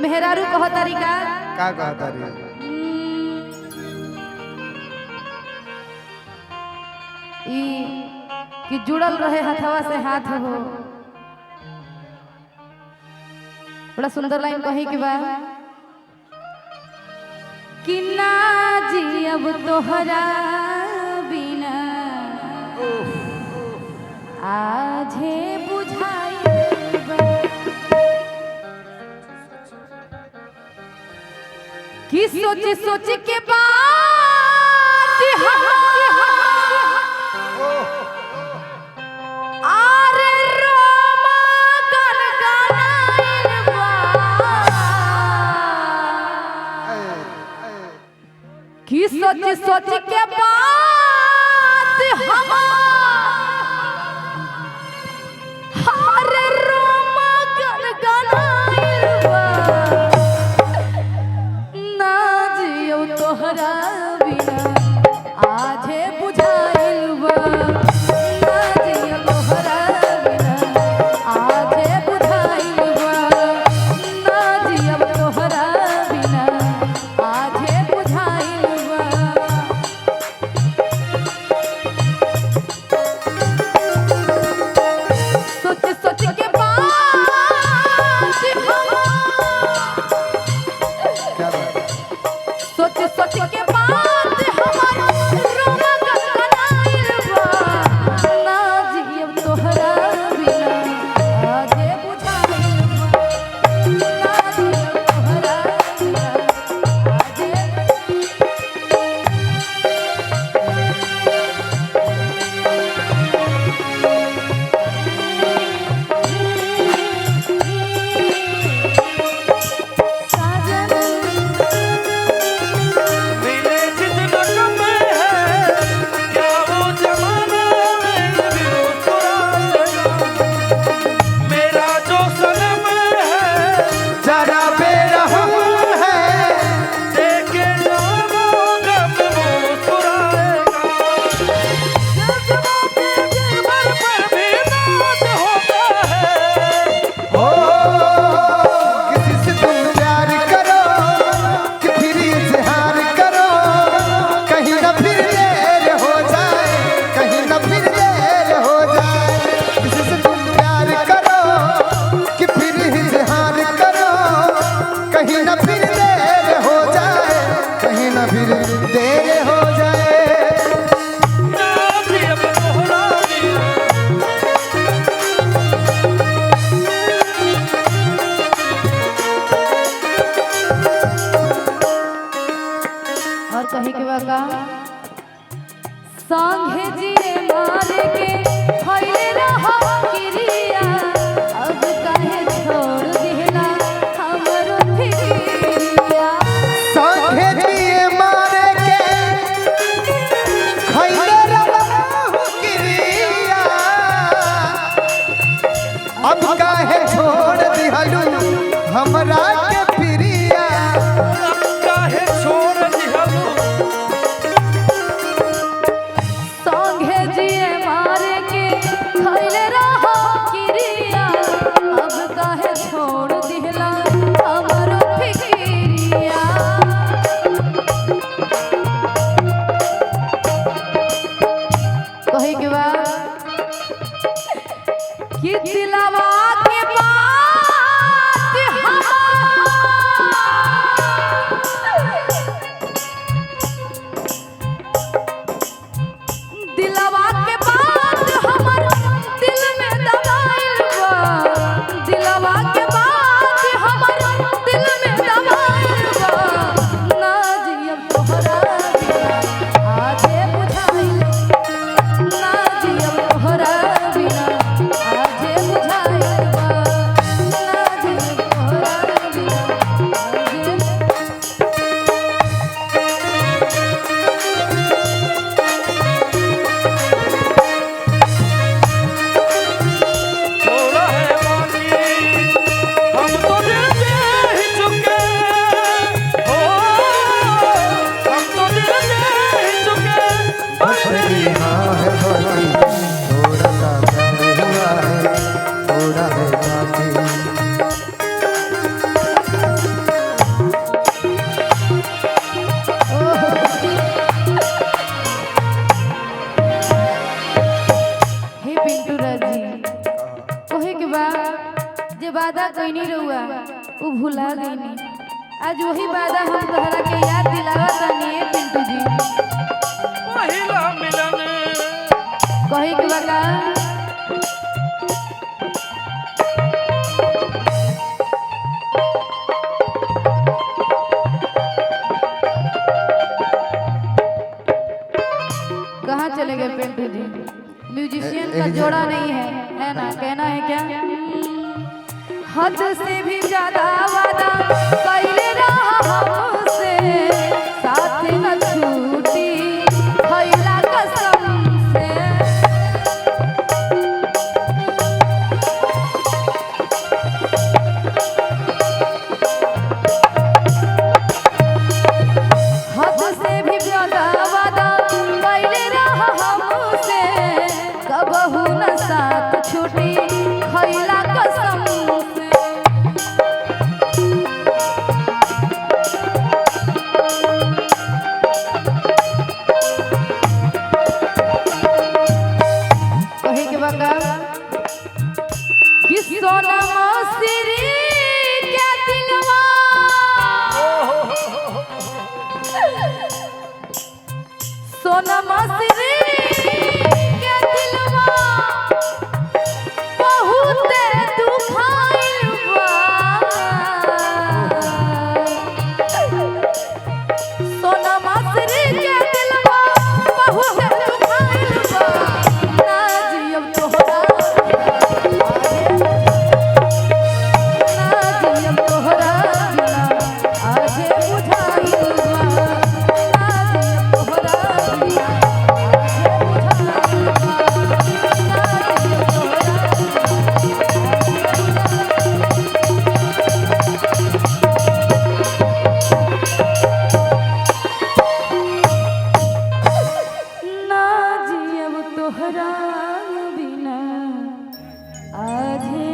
मेहरारू कहो तरीका का कहता रे ई कि जुड़ल रहे हथवा से हाथ हो। बड़ा सुंदर लाइन कही कि बा कि ना जी अब तोहरा बिना आजे बुझाई कि सोच सोच के बात आरे रोमा गनगनाइल बा कि सोच सोच के बात आरे रोमा गनगनाइल बा ना जियो तोहरा बिना आजे बुझाइल बा ना जियो तोहरा बिना आजे बुझाइल बा ना जियो तोहरा बिना आजे बुझाइल बा। सोच सोच के बात क्या बात सोच सोच के बात हमारा रोमा गनगनाइल बा ना जियब तोहरा बिना आजे बुझाइल बा ना जियब तोहरा बिना आजे मिले जितना कम है क्या वो जमाना मेरी मुस्कुराएगा मेरा जो सनम है जरा बेरहम है देखे जो वो गम मुस्कुराएगा जज्बों के दिलबर पर भी नाज होता है ओ किसी से तुम प्यार करो कि फिर इजहार करो कहीं ना फिर देर हो जाए कहीं ना फिर देर हो जाए किसी से तुम प्यार करो कि फिर इजहार करो कहीं ना फिर देर हो जाए कहीं ना फिर देर हो जाए ना भी अब तोहरा बिना और कहीं के बाका संगे जिए मारे के खइले रहो किरिया अब काहे छोड़ दिहला हमरो फिरिया संगे दिए मारे के खइले रहू किरिया अब काहे छोड़ दिहलू हमरा के प्रिया काहे छोड़ दिहलू संगे जिए मारे के खइले रहो किरिया अब काहे छोड़ दिहला हमरो फिरिया कहे के बाद कि दिलवा के बात हमार वो भुला गई। आज वही वादा हम तोहरा के याद दिलावा तानी पिंटू जी। पहिला मिलन कही के बका कहाँ चले गए पिंटू जी? म्यूजिशियन का जोड़ा नहीं है ना? कहना है क्या? हद से भी ज्यादा वादा कैले रहा हमसे, साथ न छूटी खैला कसम से। हद से भी ज्यादा वादा कैले रहा हमसे, कबहू न साथ छूटी खैला कसम से। कहे के बका कि सोनमा सिरी के दिलवा, सोनमा सिरी के दिलवा बहुत दुखाइल बा। सोनमा सिरी के दिलवा बहुत दुखाइल बा। ना जियब तोहरा ना जियब तोहरा बिना आजे बुझाइल बा। ना जियब तोहरा बिना आजे बुझाइल बा। ना जियब ना जियब तोहरा बिना आजे